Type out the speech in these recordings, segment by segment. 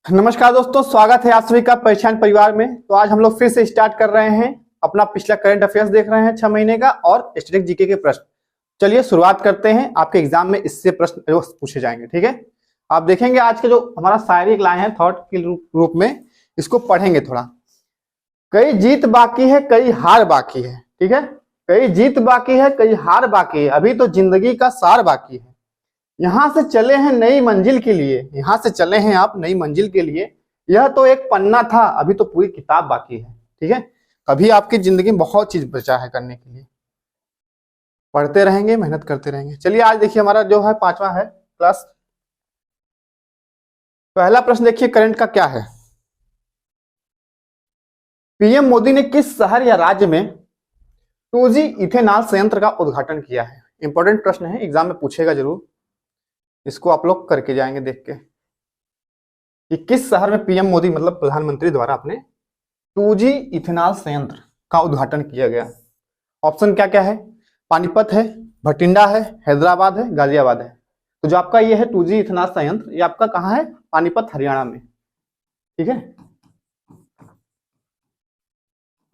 नमस्कार दोस्तों, स्वागत है आप सभी का पहचान परिवार में। तो आज हम लोग फिर से स्टार्ट कर रहे हैं अपना पिछला करंट अफेयर्स देख रहे हैं 6 महीने का और स्टैटिक जीके के प्रश्न। चलिए शुरुआत करते हैं। आपके एग्जाम में इससे प्रश्न जो पूछे जाएंगे, ठीक है। आप देखेंगे आज के जो हमारा शायरी लाए हैं थॉट के रूप में, इसको पढ़ेंगे थोड़ा। कई जीत बाकी है, कई हार बाकी है, ठीक है। कई जीत बाकी है, कई हार बाकी है, अभी तो जिंदगी का सार बाकी है। यहां से चले हैं नई मंजिल के लिए, यहां से चले हैं आप नई मंजिल के लिए। यह तो एक पन्ना था, अभी तो पूरी किताब बाकी है, ठीक है। अभी आपकी जिंदगी में बहुत चीज बचा है करने के लिए। पढ़ते रहेंगे, मेहनत करते रहेंगे। चलिए आज देखिए हमारा जो है 5वां है क्लास। पहला प्रश्न देखिए करंट का क्या है। पीएम मोदी ने किस शहर या राज्य में 2G इथेनॉल संयंत्र का उद्घाटन किया है। इंपॉर्टेंट प्रश्न है, एग्जाम में पूछेगा जरूर। इसको आप लोग करके जाएंगे देख के कि किस शहर में पीएम मोदी मतलब प्रधानमंत्री द्वारा अपने 2G इथेनॉल संयंत्र का उद्घाटन किया गया। ऑप्शन क्या क्या है, पानीपत है, भटिंडा है, हैदराबाद है, गाजियाबाद है। तो जो आपका ये है 2G इथेनॉल संयंत्र, ये आपका कहाँ है, पानीपत हरियाणा में, ठीक है।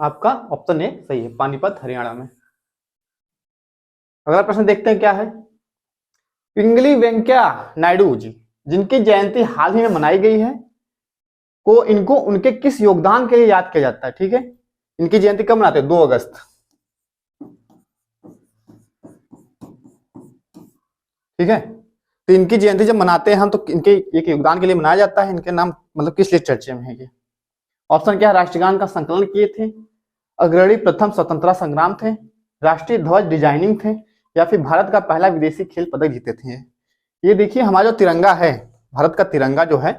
आपका ऑप्शन ए सही है, पानीपत हरियाणा में। अगला प्रश्न देखते हैं क्या है। पिंगली वेंकैया नायडू जी, जिनकी जयंती हाल ही में मनाई गई है, इनको उनके किस योगदान के लिए याद किया जाता है, ठीक है। इनकी जयंती कब मनाते हैं, 2 अगस्त, ठीक है। तो इनकी जयंती जब मनाते हैं हम, तो इनके एक योगदान के लिए मनाया जाता है। इनके नाम मतलब किस लिए चर्चे में है ये। ऑप्शन क्या है, राष्ट्रगान का संकलन किए थे, अग्रणी प्रथम स्वतंत्रता संग्राम थे, राष्ट्रीय ध्वज डिजाइनिंग थे, या फिर भारत का पहला विदेशी खेल पदक जीते थे। ये देखिए हमारा जो तिरंगा है, भारत का तिरंगा जो है,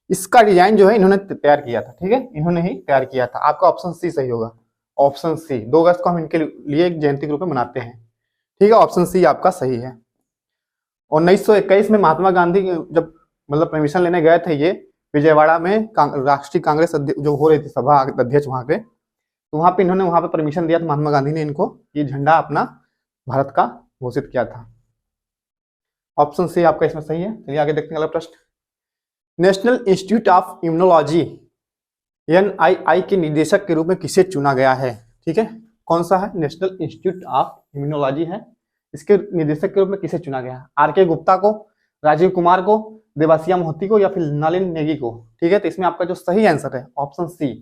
इसका डिजाइन जो है इन्होंने तैयार किया था, ठीक है। इन्होंने ही तैयार किया था। आपका ऑप्शन सी सही होगा, ऑप्शन सी। 2 अगस्त को हम इनके लिए एक जयंती के रूप में मनाते हैं, ठीक है। ऑप्शन सी आपका सही है। 1921 में महात्मा गांधी जब मतलब परमिशन लेने गए थे ये विजयवाड़ा में, राष्ट्रीय कांग्रेस जो हो रही थी सभा अध्यक्ष वहां पे, तो वहां पे इन्होंने वहां पे परमिशन दिया था महात्मा गांधी ने इनको, ये झंडा अपना भारत का घोषित किया था। ऑप्शन सी आपका इसमें सही है। चलिए आगे देखते हैं अगला प्रश्न। National institute of immunology NII के निदेशक के रूप में किसे चुना गया है, ठीक है। कौन सा है, नेशनल इंस्टीट्यूट ऑफ इम्यूनोलॉजी है, इसके निदेशक के रूप में किसे चुना गया है। RK गुप्ता को, राजीव कुमार को, देवासिया मोहती को, या फिर नलिन नेगी को, ठीक है। तो इसमें आपका जो सही आंसर है ऑप्शन सी,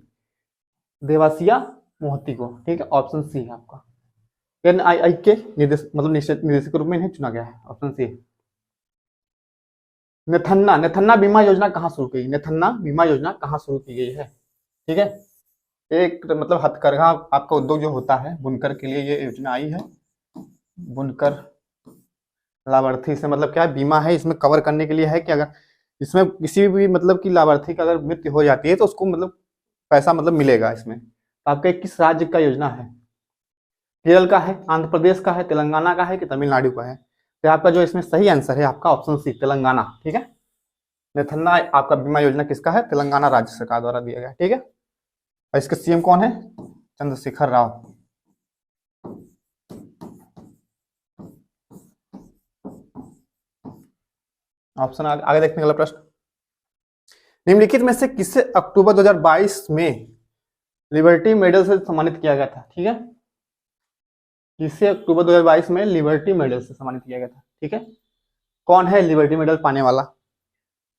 देवासिया मोहती को, ठीक है। ऑप्शन सी है आपका। NII के निदेशक के रूप में इन्हें चुना गया है, ऑप्शन सी। नेथन्ना बीमा योजना कहाँ शुरू की, नेथन्ना बीमा योजना कहाँ शुरू की गई है, ठीक है। एक मतलब हथकरघा आपका उद्योग जो होता है, बुनकर के लिए ये योजना आई है। बुनकर लाभार्थी से मतलब क्या है, बीमा है, इसमें कवर करने के लिए है कि अगर इसमें किसी भी मतलब की लाभार्थी का अगर मृत्यु हो जाती है तो उसको मतलब पैसा मतलब मिलेगा इसमें। तो आपका किस राज्य का योजना है, केरल का है, आंध्र प्रदेश का है, तेलंगाना का है कि तमिलनाडु का है। तो आपका जो इसमें सही आंसर है आपका ऑप्शन सी, तेलंगाना, ठीक है। नेथन्ना आपका बीमा योजना किसका है, तेलंगाना राज्य सरकार द्वारा दिया गया, ठीक है। और इसके CM कौन है, चंद्रशेखर राव। ऑप्शन आगे देखने वाला प्रश्न। निम्नलिखित में से किसे अक्टूबर 2022 में लिबर्टी मेडल से सम्मानित किया गया था, ठीक है। किसे अक्टूबर 2022 में लिबर्टी मेडल से सम्मानित किया गया था, ठीक है। कौन है लिबर्टी मेडल पाने वाला,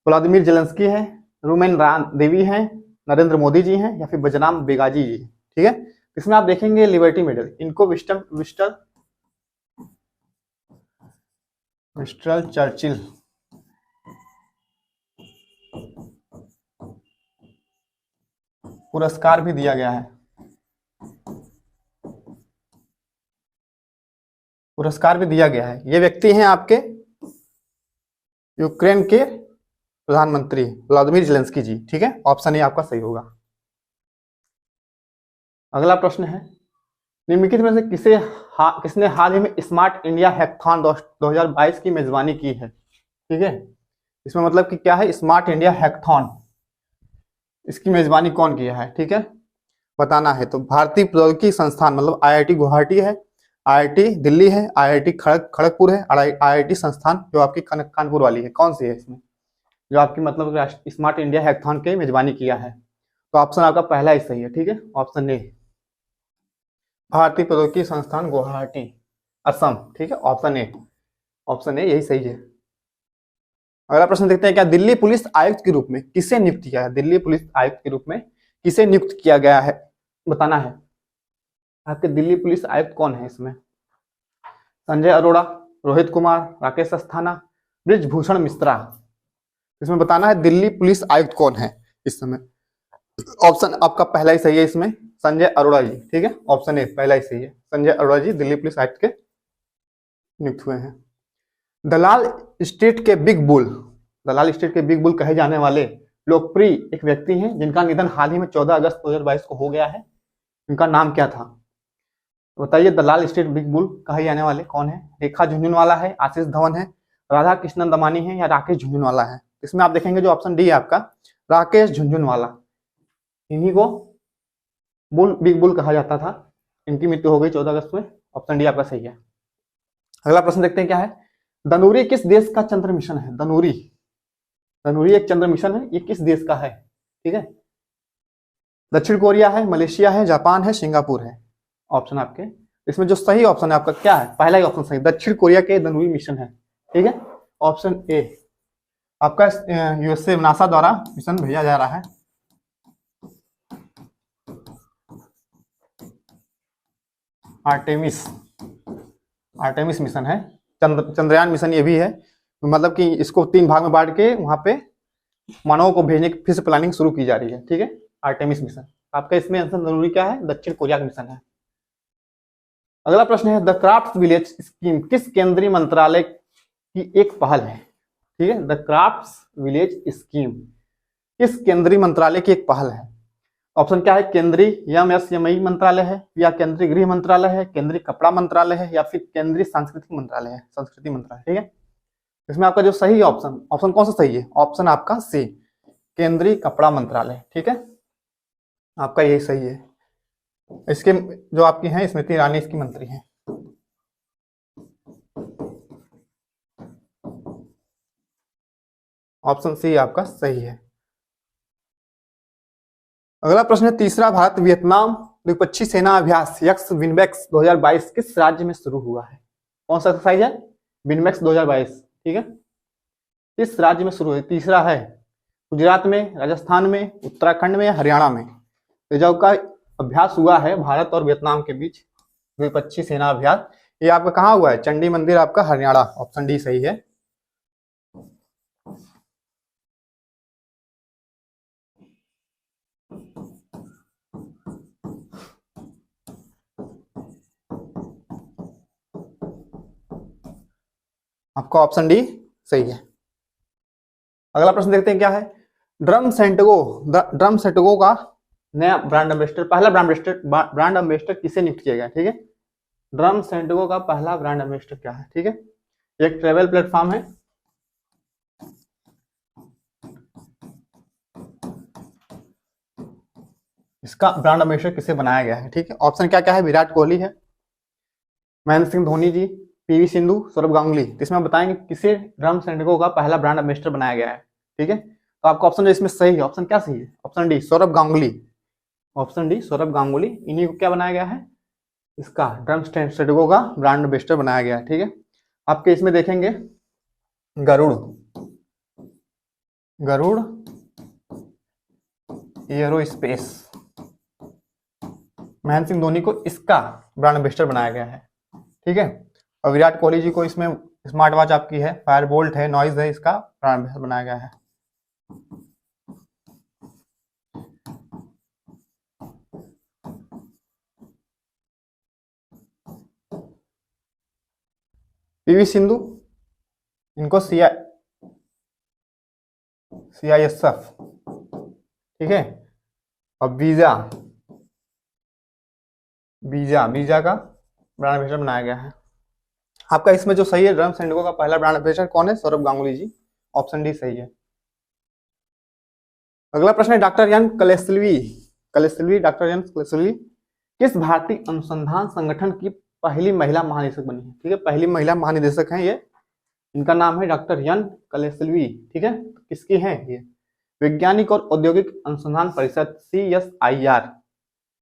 व्लादिमीर जेलेंस्की है, रूमेन देवी है, नरेंद्र मोदी जी हैं, या फिर बजराम बेगाजी जी, ठीक है। इसमें आप देखेंगे लिबर्टी मेडल इनको विस्टन चर्चिल पुरस्कार भी दिया गया है, पुरस्कार भी दिया गया है। ये व्यक्ति हैं आपके यूक्रेन के प्रधानमंत्री व्लादिमीर जेलेंस्की जी, ठीक है। ऑप्शन ए आपका सही होगा। अगला प्रश्न है, निम्नलिखित में से किसने हाल ही में स्मार्ट इंडिया हैकाथॉन 2022 की मेजबानी की है, ठीक है। इसमें मतलब कि क्या है, स्मार्ट इंडिया हैकाथॉन, इसकी मेजबानी कौन किया है, ठीक है, बताना है। तो भारतीय प्रौद्योगिकी संस्थान मतलब IIT गुवाहाटी है, IIT दिल्ली है, IIT खड़गपुर है, IIT संस्थान जो आपकी कानपुर वाली है, कौन सी है इसमें, जो आपकी मतलब स्मार्ट इंडिया हैकाथॉन के मेजबानी किया है। तो ऑप्शन आपका पहला ही सही है, ठीक है, ऑप्शन ए, भारतीय प्रौद्योगिकी संस्थान गुवाहाटी असम, ठीक है, ऑप्शन ए, ऑप्शन ए यही सही है। अगला प्रश्न देखते हैं, क्या दिल्ली पुलिस आयुक्त के रूप में किसे नियुक्त किया है? दिल्ली पुलिस आयुक्त के रूप में किसे नियुक्त किया गया है, बताना है। आपके दिल्ली पुलिस आयुक्त कौन है इसमें? संजय अरोड़ा, रोहित कुमार, राकेश अस्थाना, ब्रिजभूषण मिश्रा। इसमें बताना है दिल्ली पुलिस आयुक्त कौन है इस समय। ऑप्शन आपका पहला ही सही है इसमें, संजय अरोड़ा जी, ठीक है, ऑप्शन ए पहला ही सही है, संजय अरोड़ा जी दिल्ली पुलिस आयुक्त के नियुक्त हुए हैं। दलाल स्टेट के बिग बुल, दलाल स्टेट के बिग बुल कहे जाने वाले लोकप्रिय एक व्यक्ति हैं जिनका निधन हाल ही में 14 अगस्त 2022 को हो गया है। उनका नाम क्या था? बताइए, दलाल स्टेट बिग बुल कहे जाने वाले कौन है? रेखा झुंझुनवाला है, आशीष धवन है, राधा कृष्णन दमानी है, या राकेश झुंझुनवाला है? इसमें आप देखेंगे जो ऑप्शन डी है आपका, राकेश झुंझुनवाला, इन्हीं को बिग बुल कहा जाता था। इनकी मृत्यु हो गई 14 अगस्त में, ऑप्शन डी आपका सही है। अगला प्रश्न देखते हैं क्या है, दनूरी किस देश का चंद्र मिशन है? दनूरी, दनूरी एक चंद्र मिशन है, ये किस देश का है? ठीक है, दक्षिण कोरिया है, मलेशिया है, जापान है, सिंगापुर है। ऑप्शन आपके इसमें जो सही ऑप्शन है आपका क्या है? पहला ही ऑप्शन सही, दक्षिण कोरिया के दनूरी मिशन है, ठीक है, ऑप्शन ए आपका यूएसए नासा द्वारा मिशन भेजा जा रहा है। आर्टेमिस, आर्टेमिस मिशन है, चंद्रयान मिशन ये भी है, मतलब कि इसको 3 भाग में बांट के वहां पे मानवों को भेजने की फिर से प्लानिंग शुरू की जा रही है, ठीक है, आर्टेमिस मिशन। आपका इसमें आंसर जरूरी क्या है? दक्षिण कोरिया का मिशन है। अगला प्रश्न है, द क्राफ्ट विलेज स्कीम किस केंद्रीय मंत्रालय की एक पहल है? ठीक है, द क्राफ्ट विलेज स्कीम किस केंद्रीय मंत्रालय की एक पहल है? ऑप्शन क्या है? केंद्रीय एमएसएमई मंत्रालय है, या केंद्रीय गृह मंत्रालय है, केंद्रीय कपड़ा मंत्रालय है, या फिर केंद्रीय सांस्कृतिक मंत्रालय है, संस्कृति मंत्रालय, ठीक है। इसमें आपका जो सही ऑप्शन, ऑप्शन कौन सा सही है? ऑप्शन आपका सी, केंद्रीय कपड़ा मंत्रालय, ठीक है, आपका यही सही है। इसके जो आपकी हैं स्मृति ईरानी इसकी मंत्री हैं। ऑप्शन सी आपका सही है। अगला प्रश्न है, तीसरा भारत वियतनाम द्विपक्षीय सेना अभ्यास यक्स विनबेक्स 2022 किस राज्य में शुरू हुआ है? कौन सा एक्सरसाइज है? विनबेक्स 2022, ठीक है, किस राज्य में शुरू हुई? तीसरा है गुजरात में, राजस्थान में, उत्तराखंड में, हरियाणा में। तो जब का अभ्यास हुआ है भारत और वियतनाम के बीच द्विपक्षीय सेना अभ्यास, ये आपका कहाँ हुआ है? चंडी मंदिर आपका हरियाणा, ऑप्शन डी सही है। आपका ऑप्शन डी सही है। अगला प्रश्न देखते हैं क्या है, ड्रम सेंटगो का नया ब्रांड एम्बेसडर, पहला ब्रांड एम्बेसडर किसे नियुक्त किया गया? ठीक है, ड्रम सेंटगो का पहला ब्रांड एम्बेसडर क्या है? ठीक है, एक ट्रेवल प्लेटफॉर्म है, इसका ब्रांड एम्बेसडर किसे बनाया गया है? ठीक है, ऑप्शन क्या क्या है? विराट कोहली है, महेंद्र सिंह धोनी जी, पीवी सिंधु, सौरभ गांगुली। इसमें बताएंगे किसे ड्रम सेंटगो का पहला ब्रांड एम्बेसडर बनाया गया है। ठीक है, तो आपका ऑप्शन जो इसमें सही है, ऑप्शन क्या सही है? Option D Saurabh Ganguly, option D Saurabh Ganguly, इन्हीं को क्या बनाया गया है? इसका ड्रम सेंटगो का ब्रांड एम्बेसडर बनाया गया है। ठीक है, आपके इसमें देखेंगे गरुड़ एरोस्पेस, महेंद्र सिंह धोनी को इसका ब्रांड एम्बेसडर बनाया गया है। ठीक है, और विराट कोहली जी को इसमें स्मार्ट वॉच आपकी है, फायरबोल्ट है, नॉइज है, इसका ब्रांड एम्बेसडर बनाया गया है। पीवी सिंधु, इनको CISF, ठीक है, और वीजा का ब्रांड एम्बेसडर बनाया गया है। आपका इसमें जो सही है, ड्रम सेंटगो का पहला ब्रांड एम्बेसडर कौन है? सौरभ गांगुली जी, ऑप्शन डी सही है। अगला प्रश्न है, डॉक्टर यान कलेस्वी किस भारतीय अनुसंधान संगठन की पहली महिला महानिदेशक बनी है? ठीक है, पहली महिला महानिदेशक हैं ये इनका नाम है डॉक्टर यन कलेसलवी, ठीक है। किसकी है ये? वैज्ञानिक और औद्योगिक अनुसंधान परिषद CSIR,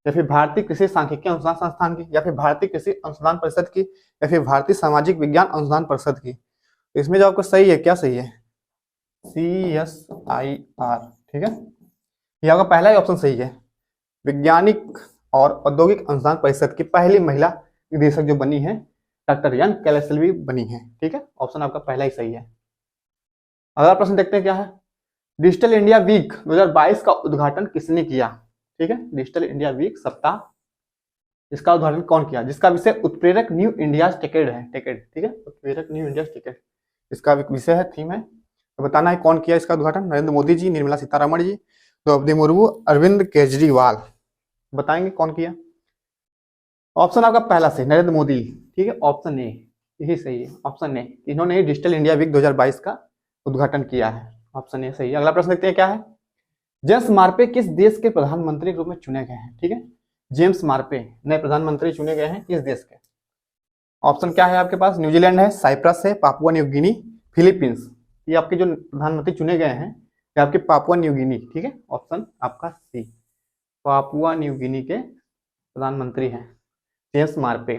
या फिर भारतीय कृषि सांख्यिकी अनुसंधान संस्थान की, या फिर भारतीय कृषि अनुसंधान परिषद की, या फिर भारतीय सामाजिक विज्ञान अनुसंधान परिषद की। तो इसमें जो आपको सही है, क्या सही है? CSIR, ठीक है। ये आपका पहला ही ऑप्शन सही है। वैज्ञानिक और औद्योगिक अनुसंधान परिषद की पहली महिला निदेशक जो बनी है, डॉक्टर यन कैलेसलवी बनी है, ठीक है। ऑप्शन आपका पहला ही सही है। अगला प्रश्न देखते हैं क्या है। डिजिटल इंडिया वीक 2022 का उद्घाटन किसने किया? ठीक है, डिजिटल इंडिया वीक सप्ताह, इसका उद्घाटन कौन किया? जिसका विषय उत्प्रेरक न्यू इंडिया टिकेट है, टिकेट, ठीक है, उत्प्रेरक न्यू इंडिया टिकेट इसका विषय है, थीम है। तो बताना है कौन किया इसका उद्घाटन। नरेंद्र मोदी जी, निर्मला सीतारमण जी, द्रौपदी मुर्मू, अरविंद केजरीवाल। बताएंगे कौन किया। ऑप्शन आपका पहला से नरेंद्र मोदी, ठीक है, ऑप्शन ए यही सही है, ऑप्शन ए। इन्होंने डिजिटल इंडिया वीक 2022 का उद्घाटन किया है, ऑप्शन ए सही है। अगला प्रश्न देखते हैं क्या है। जेम्स मार्पे किस देश के प्रधानमंत्री के रूप में चुने गए हैं? ठीक है, जेम्स मार्पे नए प्रधानमंत्री चुने गए हैं किस देश के? ऑप्शन क्या है आपके पास? न्यूजीलैंड है, साइप्रस है, पापुआ न्यू गिनी, फिलीपींस। ये आपके जो प्रधानमंत्री चुने गए हैं ये आपके पापुआ न्यू गिनी, ठीक है, ऑप्शन आपका सी, पापुआ न्यू गिनी के प्रधानमंत्री हैं जेम्स मार्पे।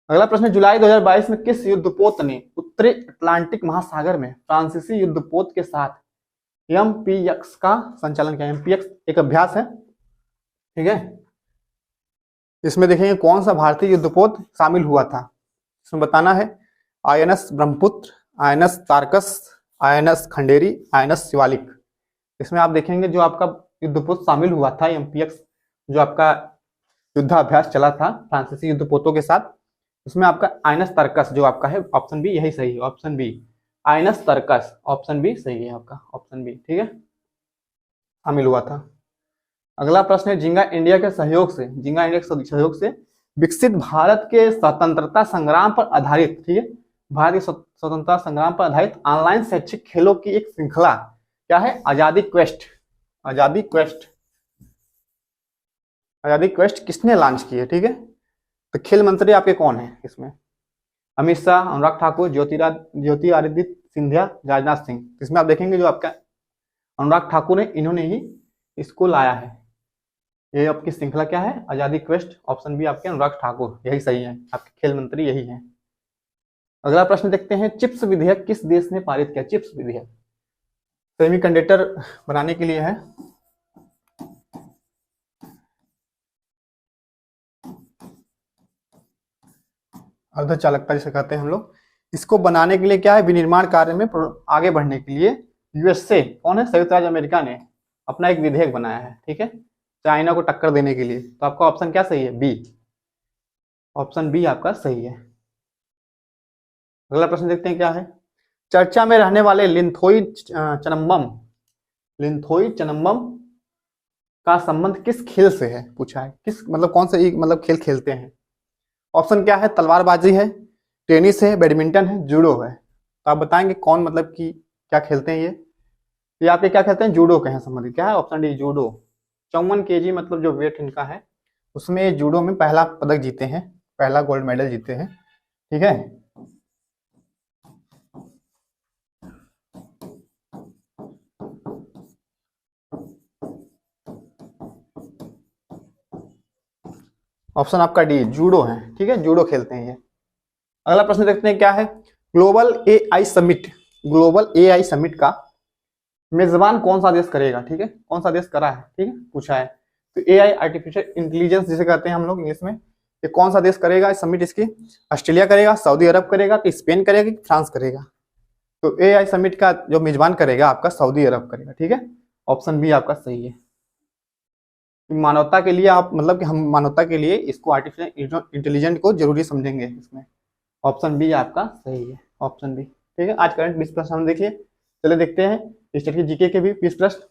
अगला प्रश्न, जुलाई 2022 में किस युद्धपोत ने उत्तरी अटलांटिक महासागर में फ्रांसीसी युद्धपोत के साथ MPX का संचालन किया? MPX एक अभ्यास है, ठीक है। इसमें देखेंगे कौन सा भारतीय युद्धपोत शामिल हुआ था। इसमें बताना है INS Brahmaputra, INS तारकस, INS Khanderi, INS Shivalik. इसमें आप देखेंगे जो आपका युद्धपोत शामिल हुआ था MPX, जो आपका युद्धाभ्यास चला था फ्रांसीसी युद्धपोतों के साथ, उसमें आपका INS तारकस जो आपका है, ऑप्शन बी यही सही है, option B INS Tarkash, option B सही है आपका, ऑप्शन बी, ठीक है, शामिल हुआ था। अगला प्रश्न है, झींगा इंडिया के सहयोग से, झींगा इंडिया के सहयोग से विकसित भारत के स्वतंत्रता संग्राम पर आधारित, ठीक है, भारत के स्वतंत्रता संग्राम पर आधारित ऑनलाइन शैक्षिक खेलों की एक श्रृंखला क्या है? आजादी क्वेस्ट। आजादी क्वेस्ट, आजादी क्वेस्ट किसने लॉन्च की है? ठीक है, तो खेल मंत्री आपके कौन है इसमें? अमित शाह, अनुराग ठाकुर, ज्योतिरादित्य सिंधिया, राजनाथ सिंह। इसमें आप देखेंगे जो आपका अनुराग ठाकुर है, इन्होंने ही इसको लाया है। ये आपकी श्रृंखला क्या है? आजादी क्वेस्ट, ऑप्शन बी आपके अनुराग ठाकुर यही सही है, आपके खेल मंत्री यही है। अगला प्रश्न देखते हैं, चिप्स विधेयक किस देश ने पारित किया? चिप्स विधेयक सेमीकंडक्टर बनाने के लिए है। अर्धचालकता जिसे कहते हैं हम लोग, इसको बनाने के लिए क्या है? विनिर्माण कार्य में आगे बढ़ने के लिए USA कौन है? संयुक्त राज्य अमेरिका ने अपना एक विधेयक बनाया है, ठीक है, चाइना को टक्कर देने के लिए। तो आपका ऑप्शन क्या सही है? बी, ऑप्शन बी आपका सही है। अगला प्रश्न देखते हैं क्या है। चर्चा में रहने वाले लिंथोई चनम्बम, लिंथोई चनम्बम का संबंध किस खेल से है? पूछा है, किस मतलब कौन से मतलब खेल खेलते हैं? ऑप्शन क्या है? तलवारबाजी है, टेनिस है, बैडमिंटन है, जूडो है। तो आप बताएंगे कौन मतलब कि क्या खेलते हैं ये आपके क्या खेलते हैं? जूडो के हैं संबंधित। क्या है? Option D judo. 54 kg मतलब जो वेट इनका है, उसमें जूडो में पहला पदक जीते हैं, पहला गोल्ड मेडल जीते हैं, ठीक है। ऑप्शन आपका डी जूडो है, ठीक है, जूडो खेलते हैं ये। अगला प्रश्न देखते हैं क्या है। Global AI summit, global AI summit का मेजबान कौन सा देश करेगा? ठीक है, कौन सा देश करा है, ठीक है, पूछा है। तो AI आर्टिफिशियल इंटेलिजेंस जिसे कहते हैं हम लोग इंग्लिश में, ये कौन सा देश करेगा समिट इसकी? ऑस्ट्रेलिया करेगा, सऊदी अरब करेगा, कि स्पेन करेगा, कि फ्रांस करेगा? तो AI समिट का जो मेजबान करेगा आपका सऊदी अरब करेगा, ठीक है, ऑप्शन बी आपका सही है। मानवता के लिए आप मतलब कि हम मानवता के लिए इसको आर्टिफिशियल इंटेलिजेंट को जरूरी समझेंगे इसमें, ऑप्शन बी आपका सही है, ऑप्शन बी, ठीक है। आज करंट 20 प्रश्न हम देखिए, चले देखते हैं स्टेट की जीके के भी 20 प्रश्न।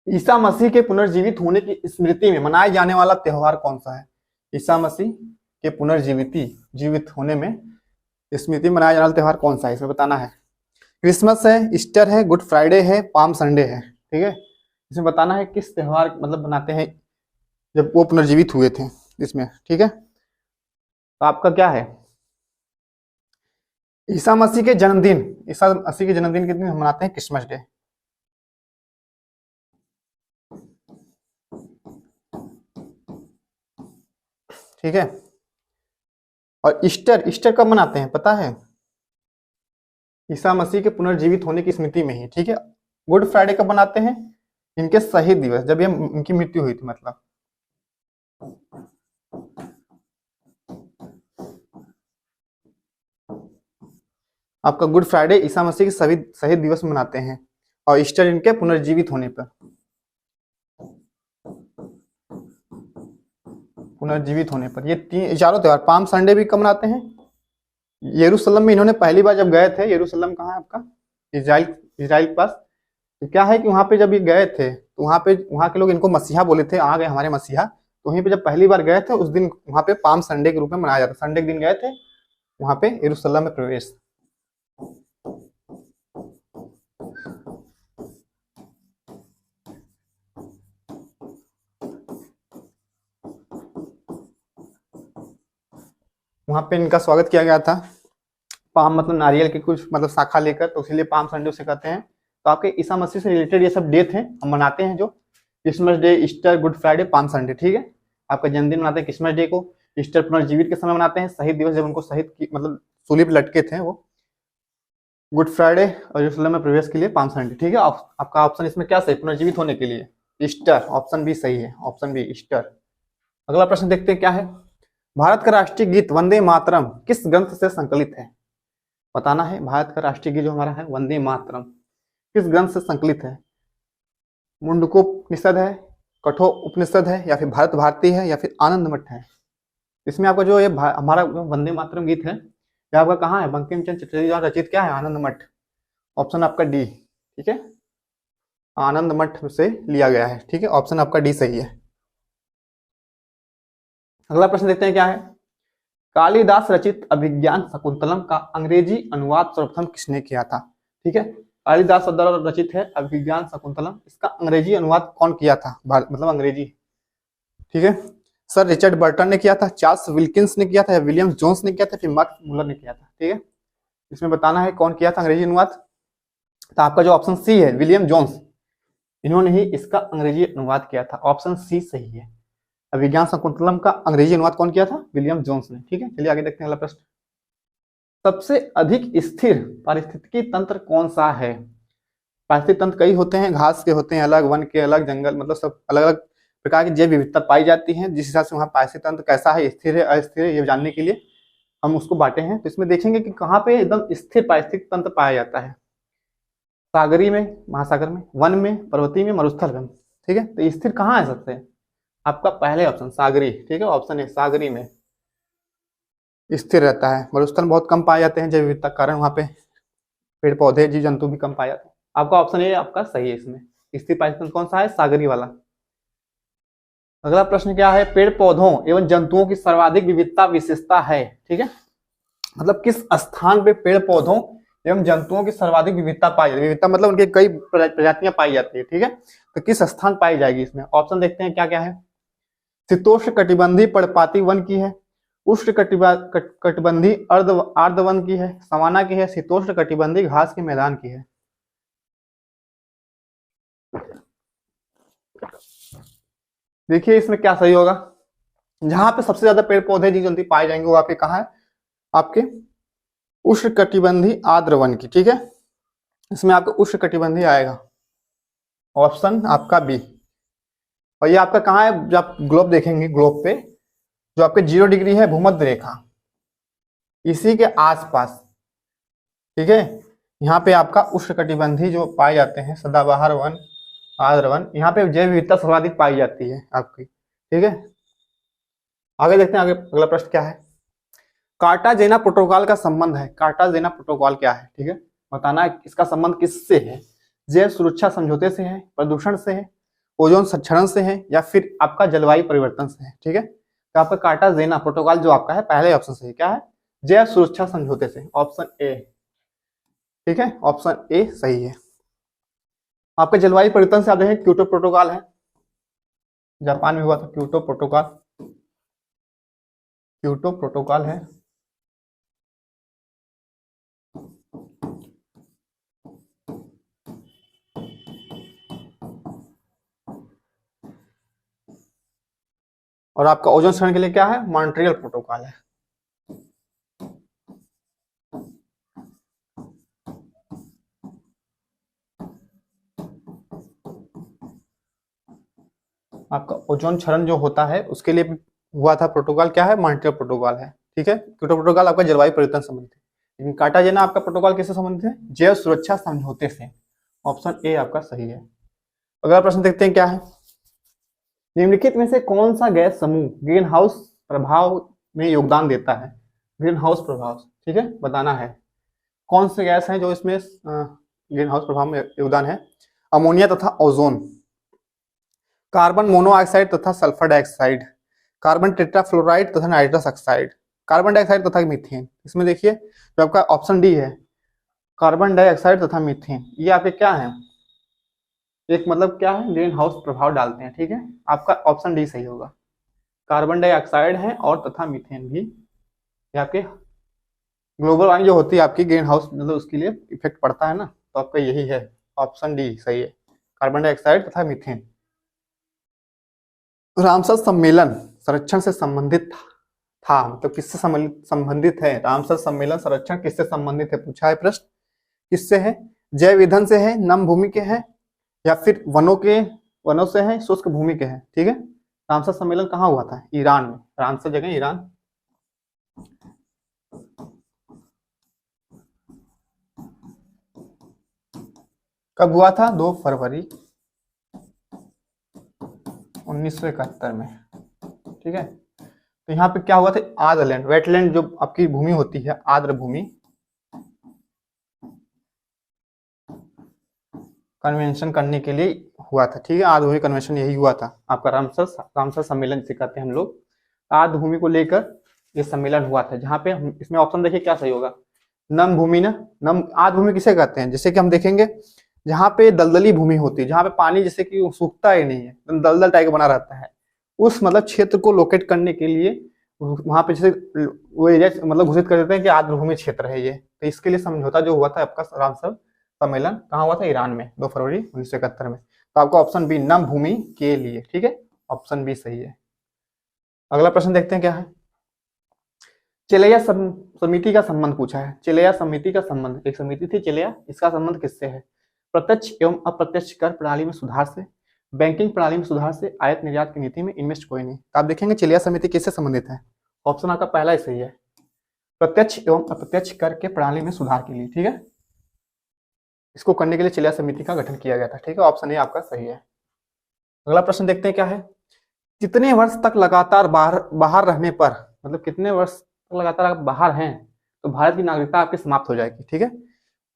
ईसा मसीह के पुनर्जीवित होने की स्मृति में मनाए जाने वाला त्योहार कौन सा है? ईसा मसीह के जीवित होने में स्मृति में मनाया जाने वाला त्योहार कौन सा है? इसमें बताना है। क्रिसमस है, ईस्टर है, गुड फ्राइडे है, पाम संडे है, ठीक है। इसमें बताना है किस त्योहार मतलब बनाते हैं जब वो पुनर्जीवित हुए थे इसमें, ठीक है। तो आपका क्या है? ईसा मसीह के जन्मदिन, ईसा मसीह के जन्मदिन के दिन हम मनाते हैं क्रिसमस डे। ठीक है। और ईस्टर, ईस्टर कब मनाते हैं पता है? ईसा मसीह के पुनर्जीवित होने की स्मृति में ही। ठीक है। गुड फ्राइडे कब मनाते हैं? इनके शहीद दिवस, जब ये इनकी मृत्यु हुई थी मतलब। आपका गुड फ्राइडे ईसा मसीह के सभी शहीद दिवस मनाते हैं, और ईस्टर इनके पुनर्जीवित होने पर, पुनर्जीवित होने पर। ये तीन चारों त्योहार। पाम संडे भी कब मनाते हैं? यरूशलेम में इन्होंने पहली बार जब गए थे, यरूशलेम कहाँ है आपका? इजराइल, इजराइल के पास। तो क्या है कि वहां पे जब ये गए थे तो वहां के लोग इनको मसीहा बोले थे, आ गए हमारे मसीहा। तो वहीं पे जब पहली बार गए थे उस दिन वहां पे पाम संडे के रूप में मनाया जाता। संडे के दिन गए थे वहां पे यरूशलेम में प्रवेश। वहां पे इनका स्वागत किया गया था। पाम मतलब नारियल के कुछ मतलब शाखा लेकर, तो इसीलिए पाम संडे उसे कहते हैं। तो आपके ईसा मसीह से रिलेटेड ये सब डे थे हम मनाते हैं, जो Christmas day, Easter, good Friday, palm Sunday. ठीक है। आपका जन्मदिन मनाते हैं क्रिसमस डे को, ईस्टर पुनर्जीवित के समय मनाते हैं, शहीद दिवस जब उनको शहीद की मतलब सूली पे लटके थे वो, गुड फ्राइडे और यरूशलेम में प्रवेश के लिए पाम संडे। ठीक है। आपका ऑप्शन इसमें क्या सही? पुनर्जीवित होने के लिए ईस्टर, ऑप्शन बी सही है, ऑप्शन बी ईस्टर। अगला प्रश्न देखते हैं क्या है। भारत का राष्ट्रीय गीत वंदे मातरम किस ग्रंथ से संकलित है? बताना है। भारत का राष्ट्रीय गीत जो हमारा है वंदे मातरम किस ग्रंथ से संकलित है? मुंडकोपनिषद है, कठोर उपनिषद है, या फिर भारत भारती है, या फिर आनंद मठ है? इसमें आपका जो ये हमारा वंदे मातरम गीत है ये आपका कहाँ है? बंकिम चंद्र चटर्जी द्वारा रचित क्या है? आनंद मठ। ऑप्शन आपका डी। ठीक है। आनंद मठ से लिया गया है। ठीक है। ऑप्शन आपका डी सही है। अगला प्रश्न देखते हैं क्या है। कालिदास रचित अभिज्ञान शकुंतलम का अंग्रेजी अनुवाद सर्वप्रथम किसने किया था? ठीक है। कालिदास द्वारा रचित है अभिज्ञान शकुंतलम, इसका अंग्रेजी अनुवाद कौन किया था? मतलब अंग्रेजी। ठीक है। सर रिचर्ड बर्टन ने किया था, चार्ल्स विल्किंस ने किया था, या विलियम जोन्स ने किया था, फिर मार्क मुलर ने किया था? ठीक है। इसमें बताना है कौन किया था अंग्रेजी अनुवाद। तो आपका जो ऑप्शन सी है विलियम जोन्स, इन्होंने ही इसका अंग्रेजी अनुवाद किया था। ऑप्शन सी सही है। अभिज्ञान शकुंतलम का अंग्रेजी अनुवाद कौन किया था? विलियम जोन्स ने। ठीक है। चलिए आगे देखते हैं अगला प्रश्न। सबसे अधिक स्थिर पारिस्थितिकी तंत्र कौन सा है? पारिस्थितिक तंत्र कई होते हैं, घास के होते हैं अलग, वन के अलग, जंगल, मतलब सब अलग अलग प्रकार की जैव विविधता पाई जाती है। जिस हिसाब से वहाँ पारिस्थितिक तंत्र कैसा है, स्थिर है अस्थिर है, ये जानने के लिए हम उसको बांटे हैं। तो इसमें देखेंगे कि कहाँ पे एकदम स्थिर पारिस्थितिक तंत्र पाया जाता है। सागरी में, महासागर में, वन में, पर्वतीय में, मरुस्थल में। ठीक है। तो स्थिर कहाँ है सबसे? आपका पहले ऑप्शन सागरी। ठीक है। ऑप्शन है सागरी में स्थिर रहता है। मरुस्थल बहुत कम पाए जाते हैं जैव विविधता के कारण, वहाँ पे पेड़ पौधे जीव जंतु भी कम पाए जाते हैं। आपका ऑप्शन ए आपका सही है। इसमें स्थिर पारिस्थितिक कौन सा है? सागरी वाला। अगला प्रश्न क्या है। पेड़ पौधों एवं जंतुओं की सर्वाधिक विविधता विशेषता है? ठीक है। मतलब किस स्थान पे पेड़ पौधों एवं जंतुओं की सर्वाधिक विविधता पाई जाती है? विविधता मतलब उनकी कई प्रजातियां पाई जाती है। ठीक है। तो किस स्थान पाई जाएगी इसमें? ऑप्शन देखते हैं क्या क्या है। शीतोष्ण कटिबंधीय पर्णपाती वन की है, उष्ण कटिबंधीय आर्द्र वन की है, सवाना की है, शीतोष्ण कटिबंधीय घास के मैदान की है? देखिए इसमें क्या सही होगा। जहां पे सबसे ज्यादा पेड़ पौधे जीव जंतु पाए जाएंगे वो आपके कहाँ है? आपके उष्ण कटिबंधीय आर्द्र वन की। ठीक है। इसमें आपका उष्ण कटिबंधीय आएगा, ऑप्शन आपका बी। और ये आपका कहाँ है? जब आप ग्लोब देखेंगे, ग्लोब पे जो आपके 0 डिग्री है भूमध्य रेखा, इसी के आसपास। ठीक है। यहाँ पे आपका उष्ण कटिबंधीय जो पाए जाते हैं सदाबहार वन, आर्द्र वन, यहाँ पे जैव विविधता सर्वाधिक पाई जाती है आपकी। ठीक है। आगे देखते हैं आगे अगला प्रश्न क्या है। कार्टाजेना प्रोटोकॉल का संबंध है। कार्टाजेना प्रोटोकॉल क्या है? ठीक है। बताना है इसका संबंध किससे है। जैव सुरक्षा समझौते से है, प्रदूषण से है, ओजोन क्षरण से है, या फिर आपका जलवायु परिवर्तन से है? ठीक है। तो आपका कार्टाजेना प्रोटोकॉल जो आपका है पहले ऑप्शन से क्या है? जैव सुरक्षा समझौते से, ऑप्शन ए। ठीक है। ऑप्शन ए सही है। आपके जलवायु परिवर्तन से आप देखें क्योटो प्रोटोकॉल है, जापान में हुआ था क्योटो प्रोटोकॉल, क्योटो प्रोटोकॉल है। और आपका ओजोन क्षरण के लिए क्या है, मॉन्ट्रियल प्रोटोकॉल है। आपका ओजोन क्षरण जो होता है उसके लिए हुआ था प्रोटोकॉल, क्या है, मॉन्ट्रियल प्रोटोकॉल है। ठीक है, क्योटो प्रोटोकॉल आपका जलवायु परिवर्तन संबंधित है, लेकिन कार्टाजेना आपका प्रोटोकॉल किससे संबंधित है, जैव सुरक्षा समझौते से। ऑप्शन ए आपका सही है। अगला प्रश्न देखते हैं क्या है, निम्नलिखित में से कौन सा गैस समूह ग्रीन हाउस प्रभाव में योगदान देता है, ग्रीन हाउस प्रभाव, ठीक है, बताना है कौन से गैस हैं जो इसमें ग्रीन हाउस प्रभाव में योगदान है। अमोनिया तथा ओजोन, कार्बन मोनोऑक्साइड तथा सल्फर डाइऑक्साइड, कार्बन टेट्राफ्लोराइड तथा नाइट्रस ऑक्साइड, कार्बन डाइऑक्साइड तथा मीथेन। इसमें देखिए जो आपका ऑप्शन डी है, कार्बन डाइऑक्साइड तथा मीथेन, ये आपके क्या है, एक मतलब क्या है, ग्रीन हाउस प्रभाव डालते हैं। ठीक है, आपका ऑप्शन डी सही होगा, कार्बन डाइऑक्साइड है और तथा मीथेन भी, ये आपके ग्लोबल वार्मिंग जो होती है आपकी ग्रीन हाउस मतलब उसके लिए इफेक्ट पड़ता है ना, तो आपका यही है, ऑप्शन डी सही है, कार्बन डाइऑक्साइड तथा मीथेन। रामसर सम्मेलन संरक्षण से संबंधित था, मतलब किससे संबंधित है, रामसर सम्मेलन संरक्षण किससे संबंधित है, पूछा है प्रश्न, किससे है, जैव ईंधन से है, नम भूमि के है, या फिर वनों से है, शुष्क भूमि के है। ठीक है, रामसर सम्मेलन कहाँ हुआ था, ईरान में, रामसर जगह ईरान। कब हुआ था, 2 फरवरी 1971 में। ठीक है, तो यहाँ पे क्या हुआ था, आर्द्रलैंड, वेटलैंड जो आपकी भूमि होती है, आर्द्र भूमि कन्वेंशन करने के लिए हुआ था। ठीक है, आर्द्र भूमि कन्वेंशन यही हुआ था आपका रामसर सम्मेलन जिसे कहते हैं हम लोग, आर्द्र भूमि को लेकर ये सम्मेलन हुआ था, जहाँ पे हम इसमें ऑप्शन देखिए क्या सही होगा, नम भूमि ना, नम आर्द्र भूमि किसे कहते हैं, जैसे कि हम देखेंगे जहाँ पे दलदली भूमि होती है, जहाँ पे पानी जैसे कि सूखता ही नहीं है, दलदल टाइप बना रहता है, उस मतलब क्षेत्र को लोकेट करने के लिए वहां पे जैसे वो एरिया मतलब घोषित कर देते हैं कि आर्द्र भूमि क्षेत्र है ये, तो इसके लिए समझौता जो हुआ था आपका रामसर सम्मेलन कहाँ हुआ था, ईरान में, 2 फरवरी 1971 में। तो आपका ऑप्शन बी नम भूमि के लिए, ठीक है, ऑप्शन बी सही है। अगला प्रश्न देखते हैं क्या है, चिलेया समिति का संबंध पूछा है, चिलेया समिति का संबंध, एक समिति थी चिलेया, इसका संबंध किससे है, प्रत्यक्ष एवं अप्रत्यक्ष कर प्रणाली में सुधार से, बैंकिंग प्रणाली में सुधार से, आयात निर्यात की नीति में, इन्वेस्ट कोई नहीं। तो आप देखेंगे चिलिया समिति किससे संबंधित है, ऑप्शन आपका पहला ही सही है, प्रत्यक्ष एवं अप्रत्यक्ष कर के प्रणाली में सुधार के लिए। ठीक है, इसको करने के लिए चिलिया समिति का गठन किया गया था। ठीक है, ऑप्शन ए आपका सही है। अगला प्रश्न देखते हैं क्या है, कितने वर्ष तक लगातार बाहर रहने पर, मतलब कितने वर्ष तक लगातार आप बाहर हैं तो भारत की नागरिकता आपकी समाप्त हो जाएगी। ठीक है,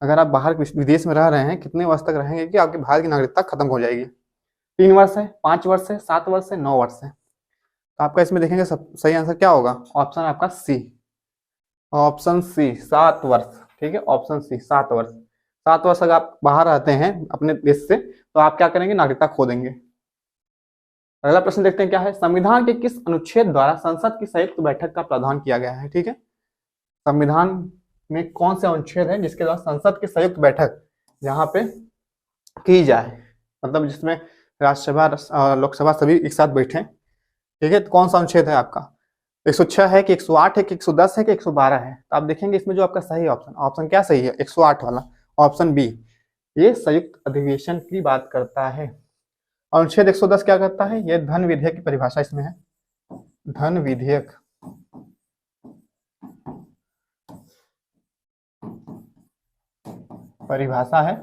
अगर आप बाहर विदेश में रह रहे हैं, कितने वर्ष तक रहेंगे कि आपकी भारत की नागरिकता खत्म हो जाएगी, 3 वर्ष है, 5 वर्ष है, 7 वर्ष है, 9 वर्ष है। तो आपका इसमें देखेंगे सही आंसर क्या होगा, ऑप्शन आपका सी, ऑप्शन सी 7 वर्ष। ठीक है, ऑप्शन सी 7 वर्ष, 7 वर्ष अगर आप बाहर रहते हैं अपने देश से तो आप क्या करेंगे, नागरिकता खो देंगे। अगला प्रश्न देखते हैं क्या है, संविधान के किस अनुच्छेद द्वारा संसद की संयुक्त बैठक का प्रावधान किया गया है। ठीक है, संविधान में कौन से अनुच्छेद है जिसके द्वारा संसद की संयुक्त बैठक जहां पे की जाए, मतलब जिसमें राज्यसभा लोकसभा सभी एक साथ बैठे। ठीक है, तो कौन सा अनुच्छेद है आपका, 106 है कि 108 है कि 110 है कि 112 है। तो आप देखेंगे इसमें जो आपका सही ऑप्शन, ऑप्शन क्या सही है, 108 वाला, ऑप्शन बी, ये संयुक्त अधिवेशन की बात करता है। अनुच्छेद 110 क्या करता है, ये धन विधेयक की परिभाषा इसमें है, धन विधेयक परिभाषा है।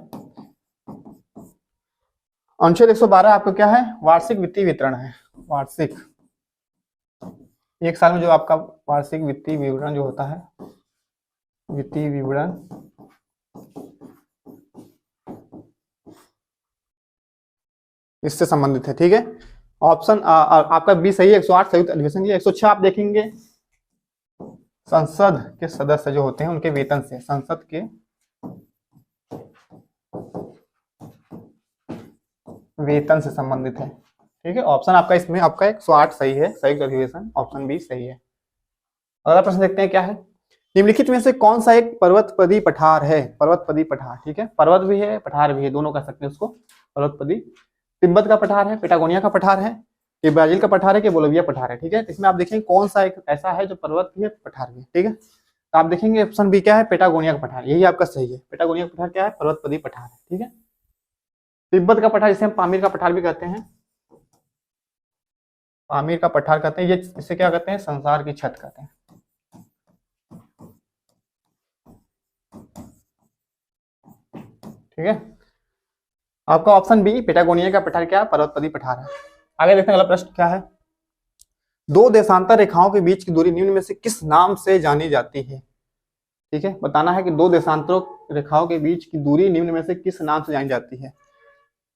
अनुच्छेद 112 आपका क्या है, वार्षिक वित्तीय वितरण है, वार्षिक, एक साल में जो आपका वार्षिक वित्तीय विवरण जो होता है, वित्तीय विवरण इससे संबंधित है। ठीक है, ऑप्शन आपका बी सही है, 108 संयुक्त अधिवेशन के लिए। 106 आप देखेंगे संसद के सदस्य जो होते हैं उनके वेतन से, संसद के वेतन से संबंधित है। ठीक है, ऑप्शन आपका इसमें आपका 108 सही है, संयुक्त अधिवेशन, ऑप्शन बी सही है। अगला प्रश्न देखते हैं क्या है, निम्नलिखित में से कौन सा एक पर्वतपदी पठार है, पर्वतपदी पठार। ठीक है, पर्वत भी है पठार भी है, दोनों कह सकते हैं उसको, पर्वतपदी, तिब्बत का पठार है, पेटागोनिया का पठार है, ये ब्राजील का पठार है कि बोलोविया पठार है, ठीक है। इसमें आप देखेंगे कौन सा एक ऐसा है जो पर्वत भी है पठार भी है, ठीक है। तो आप देखेंगे ऑप्शन बी क्या है, पेटागोनिया का पठार, यही आपका सही है। पेटागोनिया का पठार क्या है, पर्वतपदी पठार है, ठीक है। तिब्बत का पठार जिसे हम पामीर का पठार भी कहते हैं, पामीर का पठार कहते हैं, ये इसे क्या कहते हैं, संसार की छत कहते हैं, ठीक है। आपका ऑप्शन बी पेटागोनिया का पठार क्या है, पर्वतपदी पठार है। आगे देखते हैं अगला प्रश्न क्या है। दो देशांतर रेखाओं के बीच की दूरी निम्न में से किस नाम से जानी जाती है, ठीक है। बताना है कि दो देशांतर रेखाओं के बीच की दूरी निम्न में से किस नाम से जानी जाती है।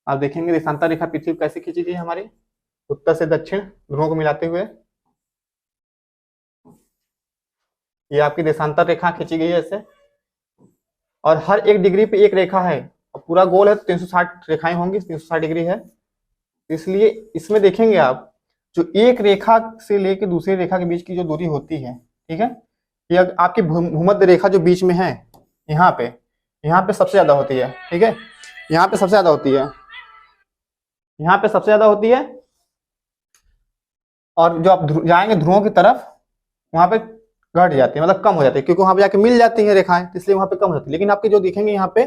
आप देखेंगे देशांतर रेखा पृथ्वी कैसे खींची गई है हमारी, उत्तर से दक्षिण ध्रुवों को मिलाते हुए, ये आपकी देशांतर रेखा खींची गई है ऐसे, और हर एक डिग्री पे एक रेखा है, और पूरा गोल है तो 360 रेखाएं होंगी, 360 डिग्री है। इसलिए इसमें देखेंगे आप जो एक रेखा से लेकर दूसरी रेखा के बीच की जो दूरी होती है, ठीक है, ये आपकी भूमध्य रेखा जो बीच में है यहाँ पे सबसे ज्यादा होती है, ठीक है। यहाँ पे सबसे ज्यादा होती है, यहाँ पे सबसे ज्यादा होती है, और जो आप जाएंगे ध्रुवों की तरफ वहां पे घट जाती है, मतलब कम हो जाती है, क्योंकि वहां पे जाके मिल जाती है रेखाएं, इसलिए वहां पे कम होती है। लेकिन आपके जो दिखेंगे यहाँ पे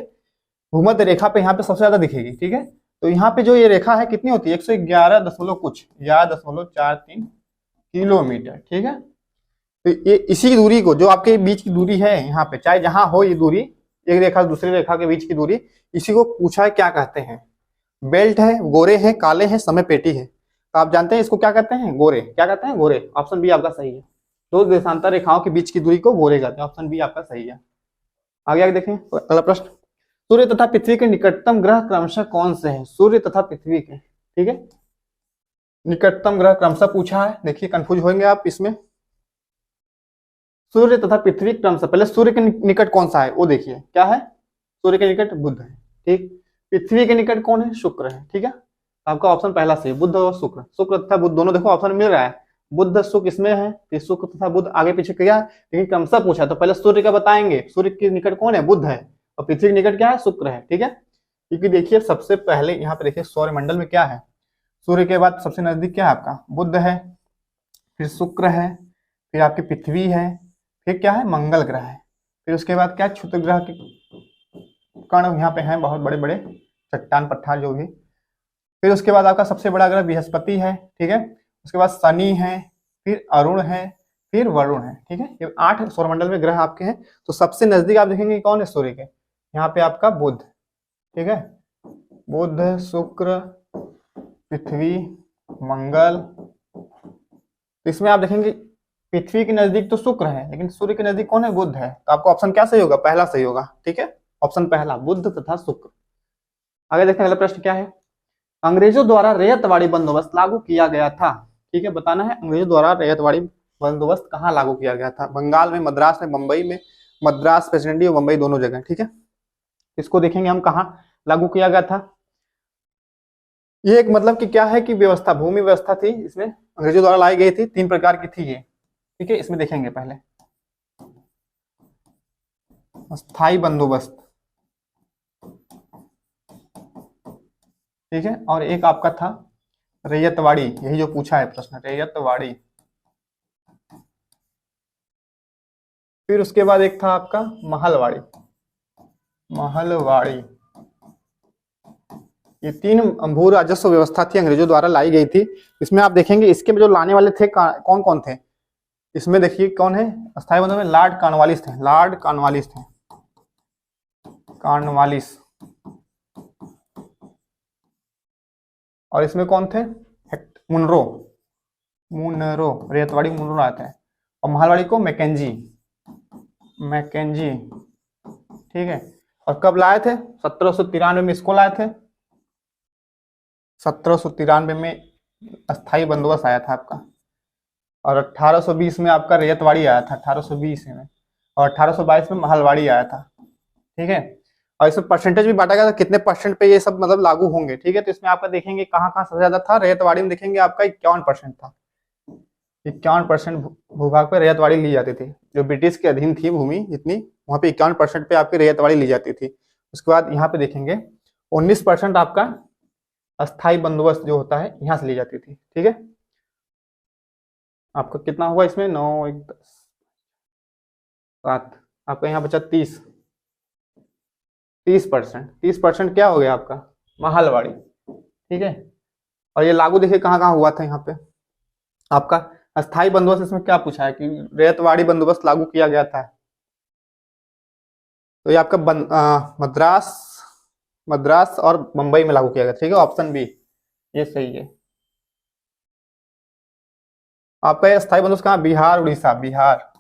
भूमध्य रेखा पे यहाँ पे सबसे ज्यादा दिखेगी, ठीक है। तो यहाँ पे जो ये रेखा है कितनी होती है, 111 दशमलव कुछ 11.43 किलोमीटर, ठीक है। तो ये इसी दूरी को, जो आपके बीच की दूरी है यहाँ पे, चाहे जहां हो ये दूरी, एक रेखा दूसरी रेखा के बीच की दूरी, इसी को पूछा है क्या कहते हैं। बेल्ट है, गोरे हैं, काले हैं, समय पेटी है। तो आप जानते हैं इसको क्या कहते हैं, गोरे, क्या कहते हैं, गोरे। ऑप्शन बी आपका सही है, दो देशांतर रेखाओं के बीच की दूरी को गोरे कहते हैं, ऑप्शन बी आपका सही है। आगे देखें अगला प्रश्न। सूर्य तथा पृथ्वी के निकटतम ग्रह क्रमशः कौन से हैं, सूर्य तथा पृथ्वी के, ठीक है, निकटतम ग्रह क्रमशः पूछा है। देखिए कंफ्यूज होंगे आप इसमें, सूर्य तथा पृथ्वी क्रमशः, पहले सूर्य के निकट कौन सा है वो देखिए, क्या है, सूर्य के निकट बुध है, ठीक। पृथ्वी के निकट कौन है, शुक्र है, ठीक है। आपका ऑप्शन पहला सही, बुध और शुक्र, शुक्र तथा बुध दोनों देखो ऑप्शन मिल रहा है, बुध शुक्र इसमें है, तो शुक्र तथा बुध आगे पीछे किया, लेकिन क्रमशः पूछा तो पहले सूर्य का बताएंगे, सूर्य के निकट कौन है, बुध है, और पृथ्वी के निकट क्या है, शुक्र है, ठीक है। क्योंकि देखिए सबसे पहले यहाँ पे देखिए सौरमंडल में क्या है, सूर्य के बाद सबसे नजदीक क्या है आपका बुध है, फिर शुक्र है, फिर आपकी पृथ्वी है, फिर क्या है मंगल ग्रह है, फिर उसके बाद क्या क्षुद्र ग्रह के कण यहाँ पे हैं, बहुत बड़े बड़े चट्टान पत्थर जो भी, फिर उसके बाद आपका सबसे बड़ा ग्रह बृहस्पति है, ठीक है। उसके बाद शनि है, फिर अरुण है, फिर वरुण है, ठीक है। ये 8 सौरमंडल में ग्रह आपके हैं। तो सबसे नजदीक आप देखेंगे कौन है सूर्य के, यहाँ पे आपका बुध, ठीक है, बुध, शुक्र, पृथ्वी, मंगल। तो इसमें आप देखेंगे पृथ्वी के नजदीक तो शुक्र है, लेकिन सूर्य के नजदीक कौन है, बुध है। तो आपका ऑप्शन क्या सही होगा, पहला सही होगा, ठीक है, ऑप्शन पहला, बुध तथा शुक्र। आगे देखते हैं अगला प्रश्न क्या है। अंग्रेजों द्वारा रैयतवाड़ी बंदोबस्त लागू किया गया था, ठीक है। बताना है अंग्रेजों द्वारा रैयतवाड़ी बंदोबस्त कहाँ लागू किया गया था, बंगाल में, मद्रास में, मुंबई में, मद्रास प्रेसिडेंसी और मुंबई दोनों जगह, ठीक है। इसको देखेंगे हम कहाँ लागू किया गया था। ये एक मतलब कि क्या है कि व्यवस्था, भूमि व्यवस्था थी, इसमें अंग्रेजों द्वारा लाई गई थी, 3 प्रकार की थी ये, ठीक है। इसमें देखेंगे पहले स्थायी बंदोबस्त, ठीक है, और एक आपका था रैयतवाड़ी, यही जो पूछा है प्रश्न, रैयतवाड़ी। फिर उसके बाद एक था आपका महलवाड़ी, महलवाड़ी। ये 3 भू राजस्व व्यवस्था थी, अंग्रेजों द्वारा लाई गई थी। इसमें आप देखेंगे इसके जो लाने वाले थे कौन कौन थे, इसमें देखिए कौन है, स्थायी बंदोबस्त में लॉर्ड कॉर्नवालिस थे, लॉर्ड कॉर्नवालिस थे, कॉर्नवालिस। और इसमें कौन थे, मुनरो, मुनरो, रैयतवाड़ी मुनरो आते हैं, और महलवाड़ी को मैकेंजी, मैकेंजी, ठीक है। और कब लाए थे, 1793 में इसको लाए थे, 1793 में अस्थाई बंदोबस्त आया था आपका, और 1820 में आपका रैयतवाड़ी आया था, 1820 में, और 1822 में महलवाड़ी आया था, ठीक है। और इसमें परसेंटेज भी बांटा गया था, कितने परसेंट पे ये सब मतलब लागू होंगे, ठीक है। तो इसमें आपका देखेंगे कहाँ कहाँ सबसे ज्यादा था, रैयतवाड़ी में देखेंगे आपका 51% था, 51% भूभाग पे रैयतवाड़ी ली जाती थी, जो ब्रिटिश के अधीन थी भूमि जितनी, वहां पे 51% पे आपकी रैयतवाड़ी ली जाती थी। उसके बाद यहाँ पे देखेंगे 19% आपका अस्थाई बंदोबस्त जो होता है यहाँ से ली जाती थी, ठीक है। आपका कितना होगा इसमें, 9 1 10 7, आपका यहाँ बचा 30, 30%। 30% क्या हो गया आपका, महलवाड़ी। ठीक है, और ये लागू देखिए कहाँ कहाँ हुआ था यहाँ पे आपका। अस्थाई बंदोबस्त, इसमें क्या पूछा है कि रैयतवाड़ी बंदोबस्त लागू किया गया था, तो ये आपका मद्रास, मद्रास और मुंबई में लागू किया गया। ठीक है, ऑप्शन बी ये सही है। आपका ये अस्थाई बंदोबस्त कहाँ, बिहार उड़ीसा, बिहार,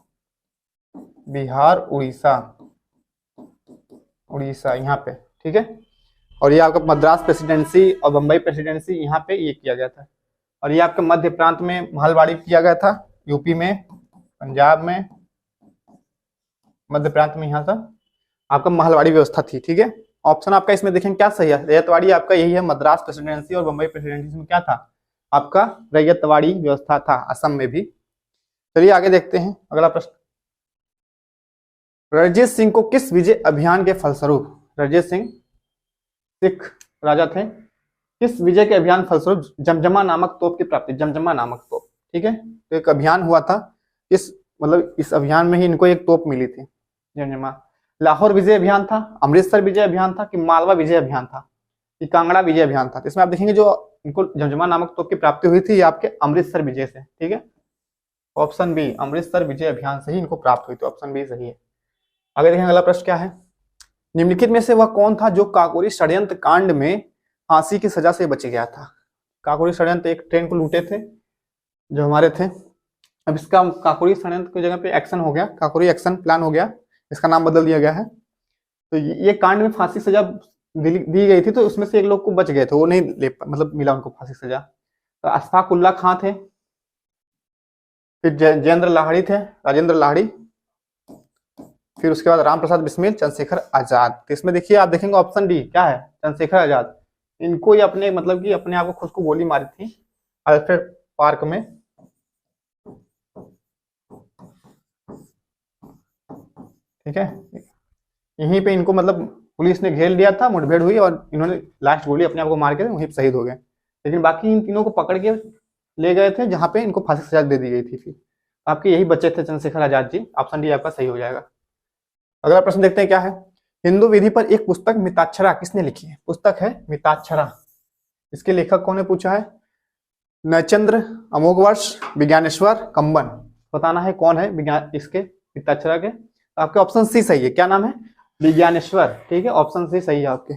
बिहार उड़ीसा, उड़ीसा यहाँ पे। ठीक है, और ये आपका मद्रास प्रेसिडेंसी और बम्बई प्रेसिडेंसी यहाँ पे ये किया गया था। और ये आपके मध्य प्रांत में महलवाड़ी किया गया था, यूपी में, पंजाब में, मध्य प्रांत में यहाँ था आपका महलवाड़ी व्यवस्था थी। ठीक है, ऑप्शन आपका इसमें देखें क्या सही है, रैयतवाड़ी आपका यही है, मद्रास प्रेसिडेंसी और बम्बई प्रेसिडेंसी में क्या था आपका, रैयतवाड़ी व्यवस्था था, असम में भी। चलिए आगे देखते हैं अगला प्रश्न। रणजीत सिंह को किस विजय अभियान के फलस्वरूप, रणजीत सिंह सिख राजा थे, किस विजय के अभियान फलस्वरूप जमजमा नामक तोप की प्राप्ति, जमजमा नामक तोप। ठीक है, तो एक अभियान हुआ था, इस मतलब इस अभियान में ही इनको एक तोप मिली थी जमजमा। लाहौर विजय अभियान था, अमृतसर विजय अभियान था, कि मालवा विजय अभियान था, कि कांगड़ा विजय अभियान था। तो इसमें आप देखेंगे जो इनको जमजमा नामक तोप की प्राप्ति हुई थी ये आपके अमृतसर विजय से। ठीक है, ऑप्शन बी अमृतसर विजय अभियान से ही इनको प्राप्त हुई, तो ऑप्शन बी सही है। आगे देखेंगे अगला प्रश्न क्या है, निम्नलिखित में से वह कौन था जो काकोरी षड्यंत्र कांड में फांसी की सजा से बच गया था। काकोरी षड्यंत्र, एक ट्रेन को लूटे थे जो हमारे थे, अब इसका काकोरी षड्यंत्र की जगह पे एक्शन हो गया, काकोरी एक्शन प्लान हो गया, इसका नाम बदल दिया गया है। तो ये कांड में फांसी सजा दी गई थी, तो उसमें से एक लोग को बच गए थे, वो नहीं ले मतलब मिला उनको फांसी सजा। तो अशफाक उल्ला खां थे, फिर जयेंद्र लाहिड़ी थे, राजेंद्र लाहिड़ी, फिर उसके बाद राम प्रसाद बिस्मिल, चंद्रशेखर आजाद। तो इसमें देखिए आप देखेंगे ऑप्शन डी क्या है, चंद्रशेखर आजाद। इनको ये अपने मतलब कि अपने आप को खुद को गोली मारी थी अल्फ्रेड पार्क में। ठीक है, यहीं पे इनको मतलब पुलिस ने घेर लिया था, मुठभेड़ हुई और इन्होंने लास्ट गोली अपने आप को मार के वहीं पे शहीद हो गए। लेकिन बाकी इन तीनों को पकड़ के ले गए थे जहां पे इनको फांसी सजा दे दी गई थी। फिर आपके यही बच्चे थे चंद्रशेखर आजाद जी, ऑप्शन डी आपका सही हो जाएगा। अगला प्रश्न देखते हैं क्या है, हिंदू विधि पर एक पुस्तक मिताक्षरा किसने लिखी है, पुस्तक है मिताक्षरा, इसके लेखक कौन है पूछा है, नचंद्र, अमोघवर्ष, विज्ञानेश्वर, कंबन। बताना है कौन है विज्ञान इसके मिताक्षरा के, आपके ऑप्शन सी सही है, क्या नाम है, विज्ञानेश्वर। ठीक है, ऑप्शन सी सही है आपके,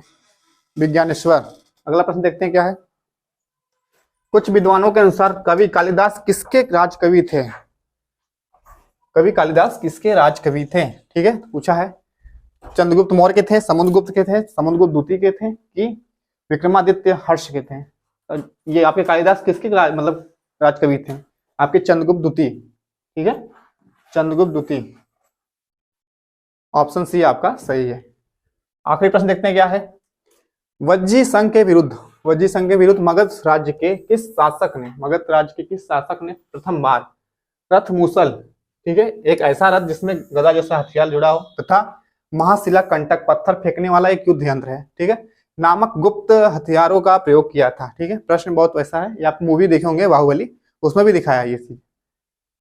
विज्ञानेश्वर। अगला प्रश्न देखते हैं क्या है, कुछ विद्वानों के अनुसार कवि कालिदास किसके राजकवि थे, कवि कालिदास किसके राजकवि थे। ठीक है, पूछा है चंद्रगुप्त मौर्य के थे, समुद्रगुप्त के थे, समुद्रगुप्त द्वितीय के थे, कि विक्रमादित्य हर्ष के थे। ये आपके कालिदास किसके मतलब राजकवि थे, आपके चंद्रगुप्त द्वितीय। ठीक है, चंद्रगुप्त द्वितीय, ऑप्शन सी आपका सही है। आखिरी प्रश्न देखते हैं क्या है, वज्जी संघ के विरुद्ध, वज्जी संघ के विरुद्ध मगध राज्य के किस शासक ने, मगध राज्य के किस शासक ने प्रथम बार रथ मूसल, ठीक है, एक ऐसा रथ जिसमें गदा जैसा हथियार जुड़ा हो तथा महाशिला कंटक पत्थर फेंकने वाला एक युद्ध यंत्र है, ठीक है, नामक गुप्त हथियारों का प्रयोग किया था। ठीक है, प्रश्न बहुत वैसा है, ये आप मूवी देखे होंगे बाहुबली, उसमें भी दिखाया ये चीज।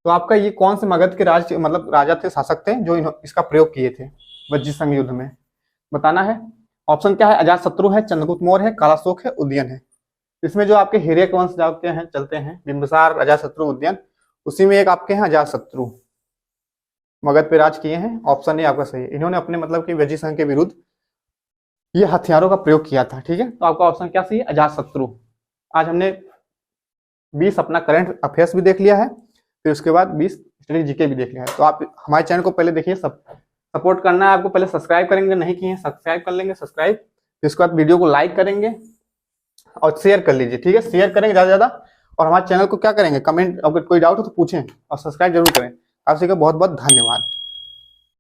तो आपका ये कौन से मगध के राज मतलब राजा थे, शासक थे जो इसका प्रयोग किए थे वज्जी संघ युद्ध में, बताना है। ऑप्शन क्या है, अजातशत्रु है, चंद्रगुप्त मौर्य है, कालाशोक है, उदयन है। इसमें जो आपके हिरण्यक वंश जाते हैं चलते हैं, बिंबिसार, अजातशत्रु, उदयन, उसी में एक आपके हैं अजातशत्रु, मगध पे राज किए हैं। ऑप्शन ए आपका सही है, इन्होंने अपने मतलब कि वज्जी संघ के विरुद्ध ये हथियारों का प्रयोग किया था। ठीक है, तो आपका ऑप्शन क्या सही है, अजातशत्रु। आज हमने 20 अपना करंट अफेयर्स भी देख लिया है, फिर उसके बाद 20 स्टडी जीके भी देख लिया है। तो आप हमारे चैनल को पहले देखिए, सब सपोर्ट करना है आपको, पहले सब्सक्राइब करेंगे, नहीं किए सब्सक्राइब कर लेंगे, सब्सक्राइब, फिर उसके बाद वीडियो को लाइक करेंगे और शेयर कर लीजिए। ठीक है, शेयर करेंगे ज़्यादा से ज़्यादा, और हमारे चैनल को क्या करेंगे, कमेंट, अगर कोई डाउट हो तो पूछें, और सब्सक्राइब जरूर करें। आप सभी का बहुत बहुत धन्यवाद।